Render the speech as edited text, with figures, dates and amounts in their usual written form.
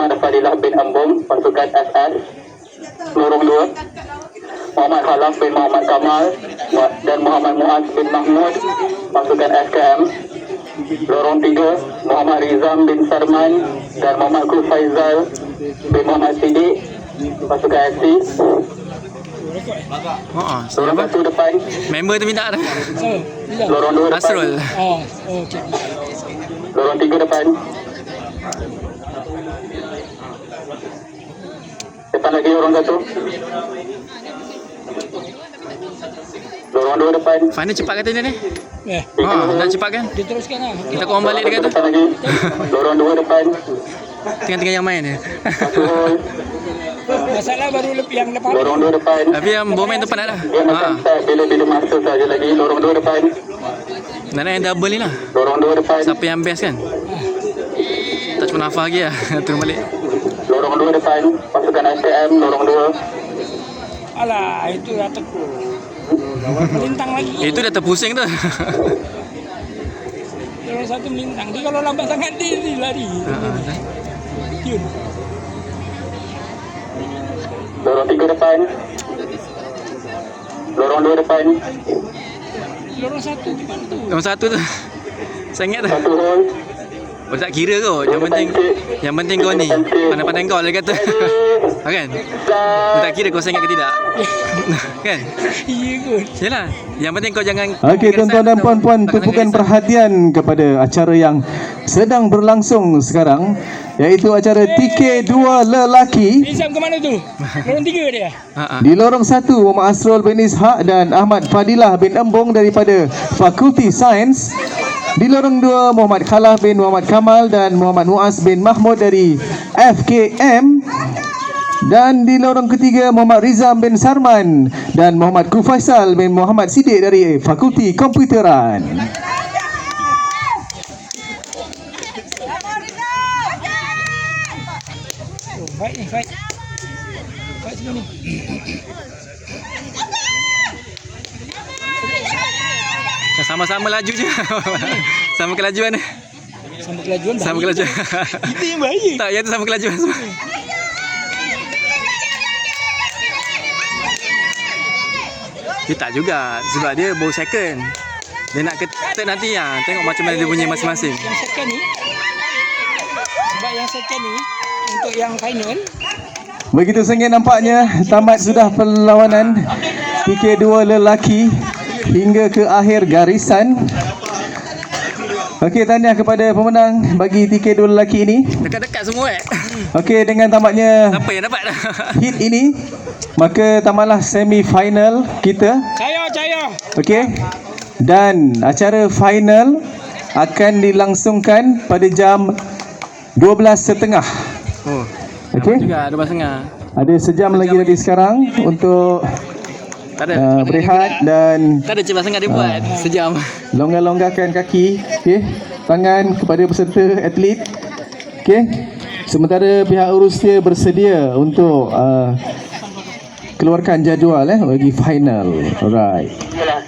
Ahmad Fadilah bin Ambung, pasukan SS. Lorong 2, Muhammad Khalaf bin Muhammad Kamal dan Muhammad Muaz bin Mahmud, pasukan SKM. Lorong 3, Muhammad Rizam bin Sarman dan Muhammad Kufaizal bin Muhammad Siddiq, pasukan SC. Lorong 1 depan. Member tu minta dah. Lorong 2 depan. Asrul. Okey. Lorong 3 depan. Depan lagi lorong 1. Lorong 2 depan. Final cepat kata dia ni. Nak cepat kan? Dia teruskan lah. Kita korang balik dia kata. Depan lagi. Lorong 2 depan. Tengah-tengah yang main ni. Satu hole. Masalah baru yang lepas. Lorong 2 depan. Tapi yang bowman tu penat dah. Dia akan start bila-bila masa saja lagi. Lorong 2 depan. Nak yang double ni lah. Lorong 2 depan. Siapa yang best kan? Tak cuma nafas lagi lah. Turun balik. Lorong 2 depan. Pasukan SKM. Lorong 2. Alah, itu dah melintang lagi. Itu dah terpusing tu. Lorong 1 melintang. Dia kalau lambat sangat dia lari. Yun. Lorong 3 depan. Lorong 2 depan. Lorong 1 di mana tu? Nombor 1 tu. Saya ingat tu. Satu hole. Oh, tak kira kau. Yang penting kau ni. Pandai-pandai kau dia kata. Kan? Dia tak kira kau saya ingat ke tidak. Kan? Ya kot. Yalah. Yang penting kau jangan. Okey, tuan-tuan dan puan-puan, tumpukan perhatian kepada acara yang sedang berlangsung sekarang, iaitu acara TK2 lelaki. Izam ke mana tu? Lorong 3 dia. Di lorong 1, Muhammad Asrul bin Ishaq dan Ahmad Fadilah bin Embong daripada Fakulti Sains. Di lorong 2, Muhammad Khalaf bin Muhammad Kamal dan Muhammad Muaz bin Mahmud dari FKM. Dan di lorong ketiga, Muhammad Rizam bin Sarman dan Muhammad Kufaisal bin Muhammad Siddiq dari Fakulti Komputeran. Fight ni, fight. Fight semua ni. Sama-sama laju je. Sama kelajuan ni. Sama kelajuan. Sama kelajuan. Itu yang bahaya. Tak, yang tu sama kelajuan semua. Dia tak juga. Sebab dia baru second. Dia nak ketat nanti ya. Tengok macam mana dia bunyi masing-masing. Yang second ni. Sebab yang second ni untuk yang final. Begitu sengit nampaknya, tamat sudah perlawanan TK2 lelaki hingga ke akhir garisan. Okey, tahniah kepada pemenang bagi TK2 lelaki ini. Dekat-dekat semua Okey, dengan tamatnya Siapa yang dapat dah? hit ini, maka tamatlah semi final kita. Caya. Okey. Dan acara final akan dilangsungkan pada jam 12.30. Oh. Okey. Juga 12.30. Ada sejam lagi dari sekarang untuk Tak ada. berehat dan Tak ada cepat sangat dia buat. Sejam. longgar-longgarkan kaki, okey, tangan kepada peserta atlet. Okey. Sementara pihak urus dia bersedia untuk keluarkan jadual bagi final. Alright. Yalah.